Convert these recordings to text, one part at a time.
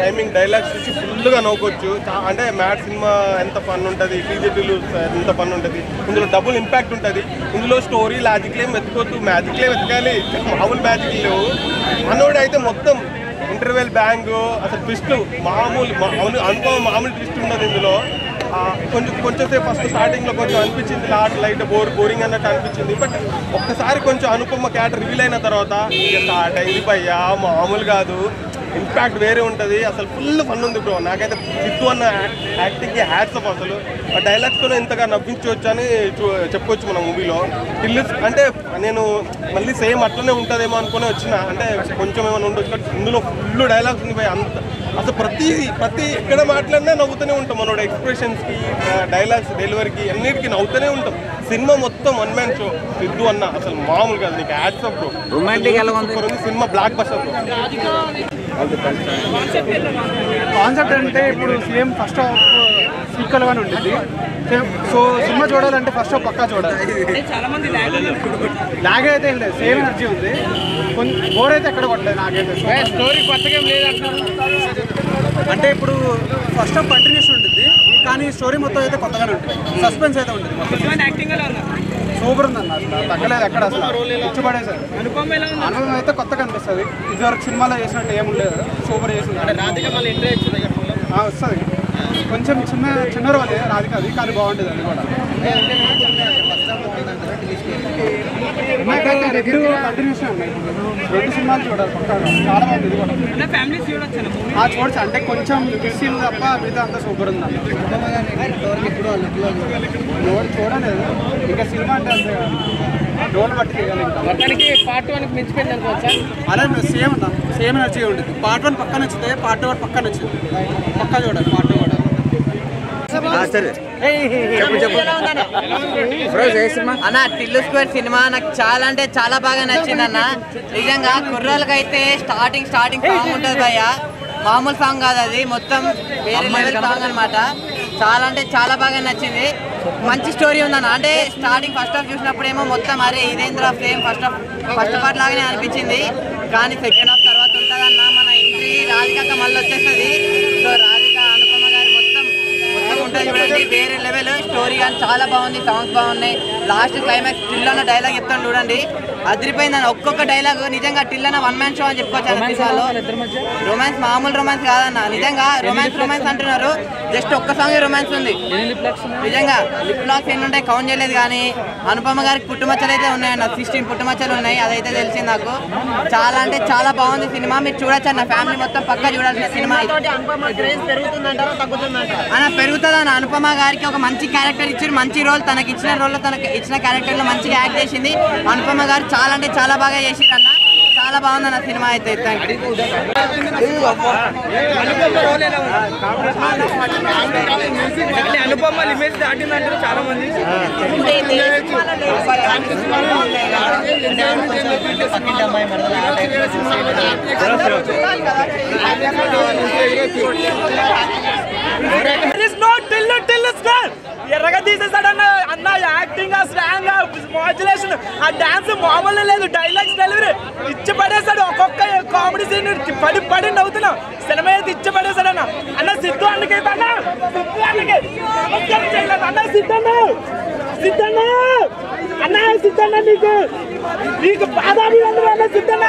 Rhyming dialogues చూసి ఫుల్గా నవ్వుకోవచ్చు. అంటే మ్యాట్ సినిమా ఎంత ఫన్ ఉంటుంది, టీజీటీలు ఎంత ఫన్ ఉంటుంది, ఇందులో డబుల్ ఇంపాక్ట్ ఉంటుంది. ఇందులో స్టోరీ లాజిక్లేం వెతుకోవద్దు, మ్యాజిక్లే వెతకాలి, మామూలు మ్యాజిక్ లేవు. మనోడు అయితే మొత్తం ఇంటర్వెల్ బ్యాంగ్, అసలు ట్విస్ట్ మామూలు ట్విస్ట్ ఉండదు ఇందులో. కొంచెం సేపు ఫస్ట్ స్టార్టింగ్లో కొంచెం అనిపించింది, లైట్ బోరింగ్ అన్నట్టు అనిపించింది. బట్ ఒక్కసారి కొంచెం అనుపమ క్యారెక్టర్ రివీల్ అయిన తర్వాత ఇక స్టార్ట్ అయింది భయ్యా, మామూలు కాదు, ఇంపాక్ట్ వేరే ఉంటుంది. అసలు ఫుల్ ఫన్ ఉంది బ్రో. నాకైతే సిద్ధు అన్న యాక్టింగ్కి హ్యాట్స్ ఆఫ్. అసలు ఆ డైలాగ్స్తోనే ఇంతగా నవ్వించవచ్చు అని చెప్పుకోవచ్చు మన మూవీలో. అంటే నేను మళ్ళీ సేమ్ అట్లనే ఉంటుందేమో అనుకునే వచ్చిన, అంటే కొంచెం ఏమైనా ఉండొచ్చు. ఇందులో ఫుల్ డైలాగ్స్ ఉంది భయ్. అంత అసలు ప్రతి ఎక్కడ మాట్లాడినా నవ్వుతూనే ఉంటాం. మనోడ ఎక్స్ప్రెషన్స్కి, డైలాగ్స్ డెలివరీకి అన్నిటికీ నవ్వుతూనే ఉంటాం. సినిమా మొత్తం వన్ మ్యాన్ షో. సిద్ధు అన్న అసలు మామూలు కాదు, నీకు హ్యాట్స్ ఆఫ్ బ్రో. రొమాంటిక్ ఎలా ఉంది cinema? Block buster bro. Concept అంటే ఇప్పుడు సేమ్ ఫస్ట్ హాఫ్ సీక్వెల్ గానే ఉంటుంది. సో సినిమా చూడాలంటే ఫస్ట్ హాఫ్ పక్కా చూడాలి. లాగ్ అయితే ఏం లేదు, సేమ్ ఎనర్జీ ఉంది. బోర్ అయితే ఎక్కడ కొట్టలేదు నాకైతే. స్టోరీ కొత్తగా ఏం లేదంటున్నారు అంటే ఇప్పుడు ఫస్ట్ హాఫ్ కంటిన్యూషన్ ఉంటుంది, కానీ స్టోరీ మొత్తం అయితే కొత్తగానే ఉంటుంది. సస్పెన్స్ అయితే ఉంటుంది. సూపర్ ఉందన్న, అసలు తగ్గలేదు ఎక్కడ. అసలు ఇచ్చిపడేసారు. అనుభవం అయితే కొత్తగా అనిపిస్తుంది. ఇదివరకు సినిమాలో చేసినట్టు ఏముండలేదు. సూపర్ చేసింది. వస్తుంది కొంచెం చిన్న రోజే రాధిక, అది కానీ బాగుంటుంది. అది కూడా కంటిన్యూషన్ ఉన్నాయి. 2 సినిమాలు చూడాలి పక్కా, చాలా బాగుంది. ఇది కూడా చూడచ్చు. అంటే కొంచెం సీన్ తప్ప మిగతా అంతా సూపర్ ఉంది అన్న. చూడలేదు ఇంకా సినిమా అంటే అంతే డోన్ బట్టి చేయాలి. పార్ట్ 1 మించిపోయింది అనుకోవచ్చా? అలా సేమ్ అన్న, సేమ్ ఎనర్జీ ఉంటుంది. పార్ట్ 1 పక్క నచ్చితే పార్ట్ 2 పక్క నచ్చింది. పక్కా చూడాలి పార్ట్ 2 కూడా. అన్న టిల్లు స్క్వేర్ సినిమా నాకు చాలా అంటే చాలా బాగా నచ్చింది అన్న. నిజంగా కుర్రాళ్ళకైతే స్టార్టింగ్ సాంగ్ ఉంటుంది భయ్య, మామూలు సాంగ్ కాదు అది, మొత్తం వేరే లెవెల్ సాంగ్ అనమాట. చాలా అంటే చాలా బాగా నచ్చింది. మంచి స్టోరీ ఉందన్న. అంటే స్టార్టింగ్ ఫస్ట్ హాఫ్ చూసినప్పుడేమో మొత్తం అరే ఇదేంద్ర సేమ్ ఫస్ట్ పార్ట్ లాగానే అనిపించింది. కానీ సెకండ్ హాఫ్ తర్వాత ఉంటుందన్న మన ఎంట్రీ. రాధిక మళ్ళీ వచ్చేస్తుంది. సో రాధిక అనుపమ గారు మొత్తం ఉంటుంది చూడండి, వేరే లెవెల్. స్టోరీ కానీ చాలా బాగుంది, సాంగ్స్ బాగున్నాయి. లాస్ట్ క్లైమాక్స్ టిల్లన్న డైలాగ్ చెప్తాను చూడండి, అదిరిపోయిందని. ఒక్కొక్క డైలాగ్ నిజంగా టిల్లన్న వన్ మ్యాన్ షో అని చెప్పుకోవచ్చు. రొమాన్స్ మామూలు రొమాన్స్ కాదన్న. నిజంగా రొమాన్స్ అంటున్నారు, జస్ట్ ఒక్క సాంగ్ రొమాన్స్ ఉంది. నిజంగా లిప్ లాక్స్ ఎన్ని ఉంటాయి కౌంట్ చేయలేదు. కానీ అనుపమ గారికి పుట్టుమచ్చలు అయితే ఉన్నాయన్న, 16 పుట్టుమచ్చలు ఉన్నాయి, అదైతే తెలిసింది నాకు. చాలా అంటే చాలా బాగుంది సినిమా. మీరు చూడొచ్చు అన్న, ఫ్యామిలీ మొత్తం పక్కా చూడాల్సిన సినిమా. అన్న పెరుగుతుందన్న. అనుపమ గారికి ఒక మంచి క్యారెక్టర్ ఇచ్చారు, మంచి రోల్. తనకి ఇచ్చిన రోల్లో తనకి ఇచ్చిన క్యారెక్టర్లో మంచిగా యాక్ట్ చేసింది అనుపమ గారు. చాలా అంటే చాలా బాగా చేసిరు అన్న, చాలా బాగుందన్న సినిమా అయితే. అనుపమ లిమిట్స్ దాటిందంటారు చాలా మంది. ఎర్రగా తీసేసాడన్న. అన్న యాక్టింగ్, ఆ స్లాంగ్, ఆ మాడ్యులేషన్, ఆ డాన్స్ మామూలు లేదు. డైలాగ్స్ డెలివరీ ఇచ్చి పడేసాడు. ఒక్కొక్క కామెడీ సీన్ పడి నవ్వుతున్నా. సినిమా అయితే ఇచ్చి పడేసాడన్న. అన్న సిద్ధు అన్నకి అన్న సిద్ధన్న నీకు బాధాభివందనం అన్న. సిద్ధన్న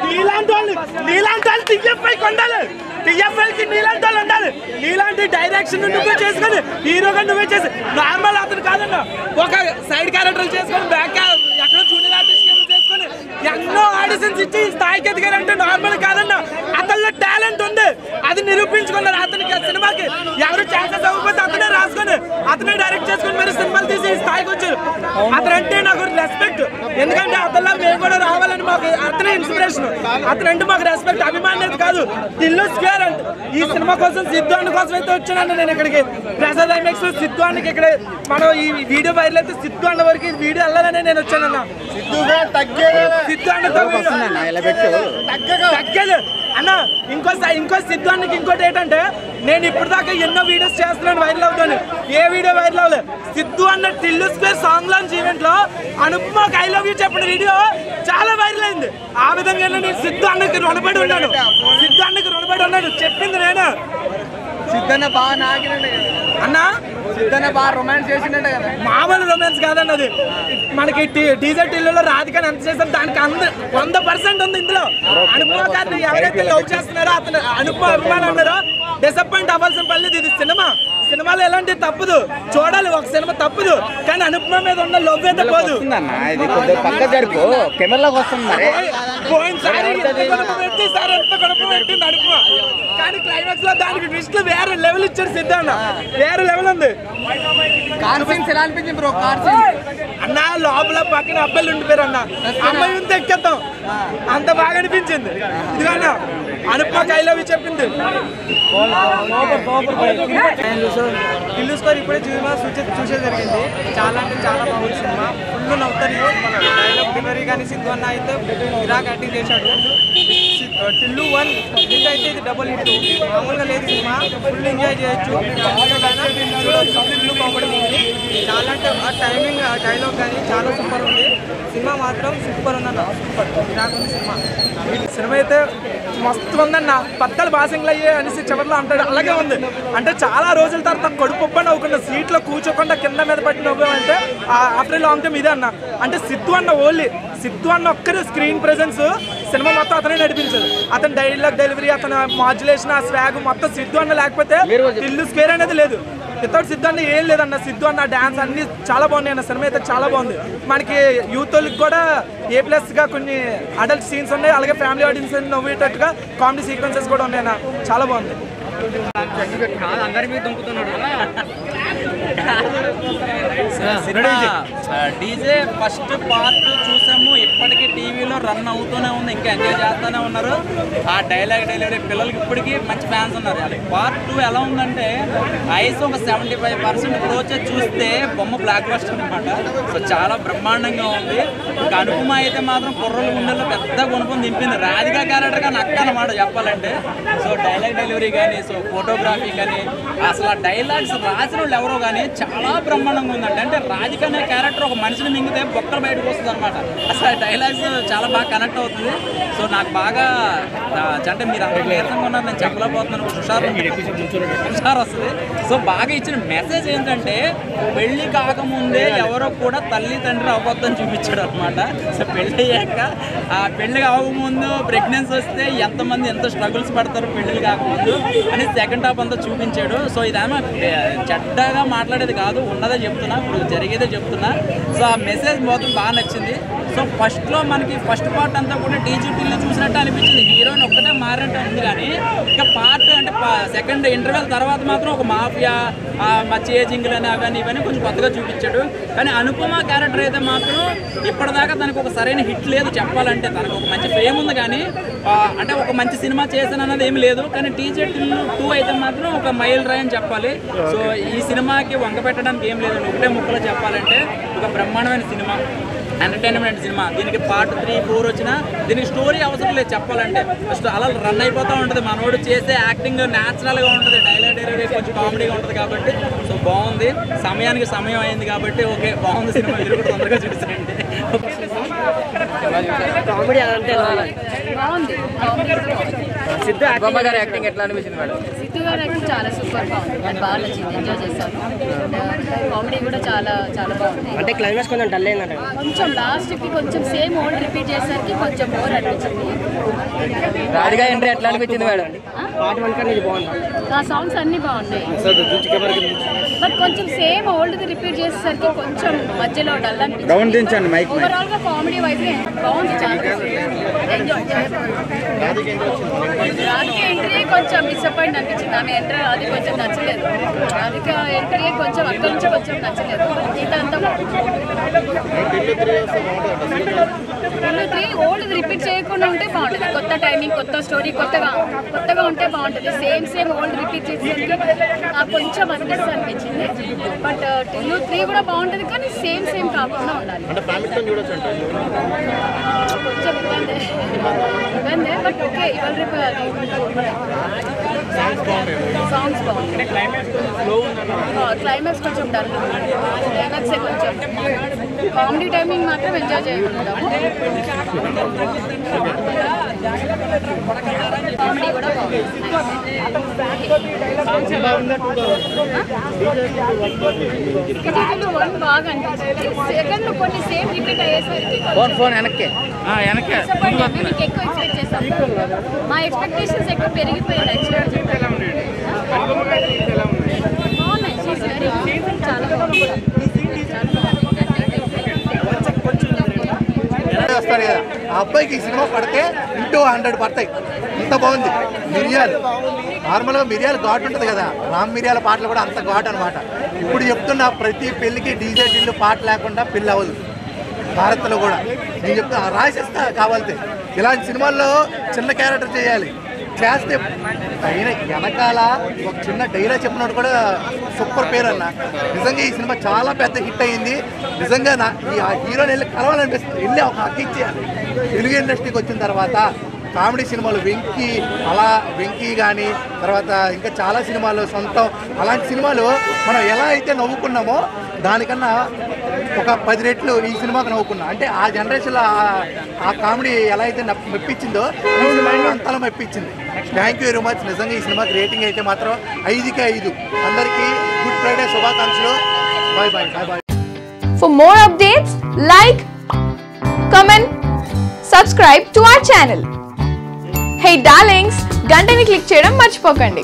నీలాంటి వాళ్ళు టీఎఫ్ఐ కొండాలి. టీఎఫ్ఐకి నీలాంటి వాళ్ళు ఉండాలి. నీలాంటి డైరెక్షన్ నువ్వే చేసుకొని హీరోగా నువ్వే చేసి, నార్మల్ అతను కాదన్న. ఒక సైడ్ క్యారెక్టర్లు చేసుకొని బ్యాక్ ఎక్కడో జూనియర్ ఆర్టిస్ట్ చేసుకొని ఎన్నో ఆడిషన్స్ ఇచ్చి స్థాయికి ఎదిగారంటే నార్మల్ కాదన్న. అతనిలో టాలెంట్ ఉంది, అది నిరూపించుకున్నారు. అతనికి సినిమాకి ఎవరు ఛాన్సెస్ అవ్వకపోతే అతనే రాసుకొని అతనే డైరెక్ట్ చేసుకుని మరి సినిమాలు తీసి స్థాయికి వచ్చారు. అతనంటే నాకు రెస్పెక్ట్. ఎందుకంటే అతనిలా మేము కూడా రావాలని మాకు అతనే ఇన్స్పిరేషన్. అతనంటే మాకు రెస్పెక్ట్, అభిమానం కాదు. టిల్లు స్క్వేర్ అంటే ఈ సినిమా కోసం సిద్ధు అన్న కోసం అయితే వచ్చానండి నేను ఇక్కడికి. ప్రసాద్ ఐమాక్స్ సిద్ధు అన్నకి ఇక్కడ మనం ఈ వీడియో వైరల్ అయితే సిద్ధు అన్న వరకు ఈ వీడియో వెళ్ళాలని నేను వచ్చానన్న. సిద్ధు అన్నతో తగ్గదు అన్న. ఇంకో సిద్ధు అన్నకి ఇంకోటి ఏంటంటే, నేను ఇప్పుడు దాకా ఎన్నో వీడియోస్ చేస్తున్నాను, వైరల్ అవుతాను. ఏ వీడియో వైరల్ అవ్వలేదు. సిద్ధు అన్న Tillu square song launch event లో అనుపమకి ఐ లవ్ యూ చెప్పిన వీడియో చాలా వైరల్ అయింది. ఆ విధంగా నేను సిద్ధు అన్నకి రుణపడి ఉన్నాను. సిద్ధు అన్నకి రుణపడి ఉన్నాను, చెప్పింది నేను. సిద్ధన్న బాగా నాకినండి అన్నా, సిద్ధన్న బాగా రొమాన్స్ చేసిండే కదా. మామూలు రొమాన్స్ కాదన్నది. మనకి డీజర్ టిల్లులో రాధికని ఎంత చేశారు, దానికి 100% ఉంది ఇందులో. అనుపమ గారిని ఎవరైతే లవ్ చేస్తున్నారో, అతను అనుపమ అభిమానం అన్నారో డిసప్పాయింట్ అవ్వాల్సిన పర్లేదు. ఇది సినిమాలో ఎలాంటి తప్పదు, చూడాలి ఒక సినిమా తప్పదు, కానీ అనుపమ మీద ఉన్న లవ్ అయితే పోదు. పోయినసారి ఎంత గొడవ పెట్టింది అనుపమ, కానీ క్లైమాక్స్ లో దానికి ట్విస్ట్ వేరే లెవెల్ ఇచ్చాడు సిద్ధాన్న. వేరే లెవెల్ ఉంది. ఎలా అనిపించింది బ్రో? అన్న లోపల పక్కన అబ్బాయిలు ఉండిపోయారు అన్న, అమ్మాయి ఉంటే ఎక్కేద్దాం, అంత బాగా అనిపించింది. ఇదిగో అనుపమ ఐ లవ్ యూ చెప్పింది. టిల్లు స్క్వేర్ ఇప్పుడే చూసే జరిగింది. చాలా అంటే చాలా బాగుంది సినిమా. ఫుల్ నవ్వుతారు. డైలాగ్ డెలివరీ కానీ సిద్ధు అన్న అయితే ఇరాక్ యాక్టింగ్ చేశాడు. టిల్లు 1 హిట్ అయితే ఇది డబుల్ హిట్. మామూలుగా లేదు సినిమా. ఫుల్ ఎంజాయ్ చేయొచ్చు. చూడవచ్చు. టిల్లు కామెడీ ఉంది. చాలా అంటే ఆ టైమింగ్, ఆ డైలాగ్ కానీ చాలా సూపర్ ఉంది. సినిమా మాత్రం సూపర్ ఉందన్న. సూపర్ ఇరాక్ ఉంది సినిమా. సినిమా అయితే మస్తు ఉందన్న. పత్తాలు బాసింగ్లు అయ్యే అనేసి చివరిలో అంటాడు, అలాగే ఉంది. అంటే చాలా రోజుల తర్వాత కడుపు ఒప్పని నవ్వుకున్న, సీట్లో కూర్చోకుండా కింద మీద పట్టి నవ్వామంటే ఆఫ్టర్ లాంగ్ టైం ఇదే అన్న. అంటే సిద్ధు అన్న ఒక్కరి స్క్రీన్ ప్రెజెన్స్ సినిమా మొత్తం అతనే నడిపించాడు. అతని డైలాగ్ డెలివరీ, అతని మాడ్యులేషన్, ఆ స్వాగ్ మొత్తం సిద్ధు అన్న లేకపోతే టిల్లు స్క్వేర్ అనేది లేదు. వితౌట్ సిద్ధు అన్న ఏం లేదన్న. సిద్ధు అన్న డాన్స్ అన్ని చాలా బాగున్నాయి అన్న. సినిమా అయితే చాలా బాగుంది. మనకి యూత్ వాళ్ళకి కూడా A+గా కొన్ని అడల్ట్ సీన్స్ ఉన్నాయి, అలాగే ఫ్యామిలీ ఆడియన్స్ నవ్వేటట్టుగా కామెడీ సీక్వెన్సెస్ కూడా ఉన్నాయన్న. చాలా బాగుంది. అందరి మీద దుంకుతున్నాడు. డీజే ఫస్ట్ పార్ట్ చూసాము, ఇప్పటికీ టీవీలో రన్ అవుతూనే ఉంది, ఇంకా ఎంజాయ్ చేస్తూనే ఉన్నారు. ఆ డైలాగ్ డెలివరీ పిల్లలకి ఇప్పటికీ మంచి ఫ్యాన్స్ ఉన్నారు. అది పార్ట్ 2 ఎలా ఉందంటే, ఐస్ ఒక 75% క్లోజ్ చూస్తే బొమ్మ బ్లాక్ బస్టర్ అనమాట. సో చాలా బ్రహ్మాండంగా ఉంది. ఇంకా అనుపమ అయితే మాత్రం కుర్రల గుండెల్లో పెద్ద గుణపం దింపింది. రాధికా క్యారెక్టర్ కానీ అక్క అనమాట చెప్పాలంటే. సో డైలాగ్ డెలివరీ కానీ, సో ఫోటోగ్రఫీ కానీ, అసలు ఆ డైలాగ్స్ రాసిన వాళ్ళు ఎవరో కానీ చాలా బ్రహ్మాండంగా ఉందండి. అంటే రాధిక అనే క్యారెక్టర్ ఒక మనిషిని మింగితే బొక్కలు బయటకు వస్తుంది అనమాట. అసలు ఆ డైలాగ్స్ చాలా బాగా కనెక్ట్ అవుతుంది. సో నాకు బాగా అంటే మీరు అందరూ నీరసంగా ఉన్నారు, నేను చెప్పలేకపోతున్నాను. హుషారు వస్తుంది. సో బాగా ఇచ్చిన మెసేజ్ ఏంటంటే, పెళ్లి కాకముందే ఎవరో కూడా తల్లి తండ్రి అవ్వద్దని చూపించాడు అనమాట. సో పెళ్ళి అయ్యాక, ఆ పెళ్లి కాకముందు ప్రెగ్నెన్సీ వస్తే ఎంతమంది ఎంత స్ట్రగుల్స్ పడతారు పెళ్లి కాకముందు అని సెకండ్ హాఫ్ అంతా చూపించాడు. సో ఇదేమో చెడ్డగా మాట్లాడేది కాదు, ఉన్నదే చెప్తున్నా, ఇప్పుడు జరిగేదే చెప్తున్నా. సో ఆ మెసేజ్ మొత్తం బాగా నచ్చింది. సో ఫస్ట్లో మనకి ఫస్ట్ పార్ట్ అంతా కూడా డీజీటీలో చూసినట్టు అనిపించింది. హీరోయిన్ ఒక్కటే మారినట్టు ఉంది, కానీ ఇక పార్ట్ అంటే సెకండ్ ఇంటర్వెల్ తర్వాత మాత్రం ఒక మాఫియా, చేజింగ్లు అని అవన్నీ ఇవన్నీ కొంచెం కొత్తగా చూపించాడు. కానీ అనుపమ క్యారెక్టర్ అయితే మాత్రం ఇప్పటిదాకా తనకు ఒక సరైన హిట్ లేదు చెప్పాలంటే. తనకు ఒక మంచి ఫేమ్ ఉంది, కానీ అంటే ఒక మంచి సినిమా చేశాను అన్నది ఏమి లేదు. కానీ టీజర్ 2 అయితే మాత్రం ఒక మైల్ రాయ్ అని చెప్పాలి. సో ఈ సినిమాకి వంక పెట్టడానికి ఏం లేదు. ఒకటే ముక్కలో చెప్పాలంటే ఒక బ్రహ్మాండమైన సినిమా, ఎంటర్టైన్మెంట్ సినిమా. దీనికి పార్ట్ 3, 4 వచ్చినా దీనికి స్టోరీ అవసరం లేదు చెప్పాలంటే. ఫస్ట్ అలా రన్ అయిపోతూ ఉంటుంది. మనోడు చేసే యాక్టింగ్ న్యాచురల్గా ఉంటుంది, డైలాగ్ డెలివరీ కొంచెం కామెడీగా ఉంటుంది కాబట్టి సో బాగుంది. సమయానికి సమయం అయింది కాబట్టి ఓకే, బాగుంది సినిమా. మీరు కూడా తొందరగా చూసేయండి. కామెడీ అంటే బాగుంది. సిద్ధు గారి యాక్టింగ్ ఎట్లా అనిపించింది మేడం? సిద్ధు గారి యాక్టింగ్ చాలా సూపర్ బాగుంది. నాకు బాగా నచ్చింది, ఎంజాయ్ చేశాను. కామెడీ కూడా చాలా చాలా బాగుంది. అంటే క్లైమాక్స్ కొంచెం డల్ అయిందంట, కొంచెం లాస్ట్కి కొంచెం సేమ్ ఓల్డ్ రిపీట్ చేసేసరికి కొంచెం బోర్ అనిపించింది. రాధిక ఎంట్రీ ఎట్లా అనిపించింది మేడం? పార్ట్ 1 కన్నా ఇది బాగుంది. ఆ సాంగ్స్ అన్నీ బాగున్నాయి, బట్ కొంచెం సేమ్ ఓల్డ్ రిపీట్ చేసేసరికి కొంచెం మధ్యలో డల్ అనిపించింది. ఓవరాల్ గా కామెడీ వైజ్ బాగుంది, చాలా రాధిక ఎంట్రీ కొంచెం డిసప్పాయింట్ అనిపించింది. ఆమె ఎంట్రీ అది కొంచెం నచ్చలేదు. రాధిక ఎంట్రీ కొంచెం అక్కడి నుంచి కొంచెం నచ్చలేదు. మిగతా అంతా టిల్లు 3 ఓల్డ్ రిపీట్ చేయకుండా ఉంటే బాగుంటుంది. కొత్త టైమింగ్, కొత్త స్టోరీ, కొత్తగా ఉంటే బాగుంటుంది. సేమ్ ఓల్డ్ రిపీట్ చేసేసరికి కొంచెం అనిపించింది. బట్ టిల్లు 3 కూడా బాగుంటుంది, కానీ సేమ్ కాకుండా ఉండాలి. కొంచెం కొంచెం ఇబ్బంది బట్ ఓకే ఇవాళ రేపు సాంగ్స్ బాగుంది క్లైమాక్స్ కొంచెం డల్ క్లైమాక్స్ కొంచెం కామెడీ టైమింగ్ మాత్రం ఎంజాయ్ చేయగలుగుతాము కామెడీ కూడా బాగుంది బాగా అనిపించింది సెకండ్ కొన్ని సేమ్ రిపీట్ అయ్యేసరికి ఎక్కువ ఎక్స్పెక్ట్ చేస్తాం మా ఎక్స్పెక్టేషన్స్ ఎక్కువ పెరిగిపోయాయి యాక్చువల్లీ బాగున్నాయి చాలా వస్తారు కదా ఆ అబ్బాయికి ఈ సినిమా పడితే ఇంటూ 100 పడతాయి ఇంత బాగుంది మిరియాలు నార్మల్గా మిరియాలు ఘాటు ఉంటుంది కదా రామ్ మిరియాల పాటలు కూడా అంత ఘాటు అనమాట ఇప్పుడు చెప్తున్న ప్రతి పెళ్లికి డీజే ఢిల్లు పాట లేకుండా పెళ్ళి అవ్వదు భారత్లో కూడా నేను చెప్తా రాసేస్తా కావాలితే ఇలాంటి సినిమాల్లో చిన్న క్యారెక్టర్ చేయాలి చేస్తే పైన వెనకాల ఒక చిన్న డైలాగ్ చెప్పినట్టు కూడా సూపర్ పేరు అన్న నిజంగా ఈ సినిమా చాలా పెద్ద హిట్ అయ్యింది నిజంగా ఈ హీరోని వెళ్ళి కలవాలనిపిస్తుంది వెళ్ళి ఒక హక్కు ఇచ్చేయాలి తెలుగు ఇండస్ట్రీకి వచ్చిన తర్వాత కామెడీ సినిమాలు వెంకీ కానీ తర్వాత ఇంకా చాలా సినిమాలు సొంతం అలాంటి సినిమాలు మనం ఎలా అయితే నవ్వుకున్నామో దానికన్నా ఒక 10 రెట్లు ఈ సినిమాకి నవ్వుకున్నాం అంటే ఆ జనరేషన్లో ఆ కామెడీ ఎలా అయితే మెప్పించిందో ఈ సినిమాలో అంతలా మెప్పించింది థ్యాంక్ యూ వెరీ మచ్ నిజంగా ఈ సినిమాకి రేటింగ్ అయితే మాత్రం 5కి 5 అందరికీ గుడ్ ఫ్రైడే శుభాకాంక్షలు bye bye bye bye For more updates, like, comment, subscribe to our channel. Hey darlings, గంటని click చేయడం మర్చిపోకండి.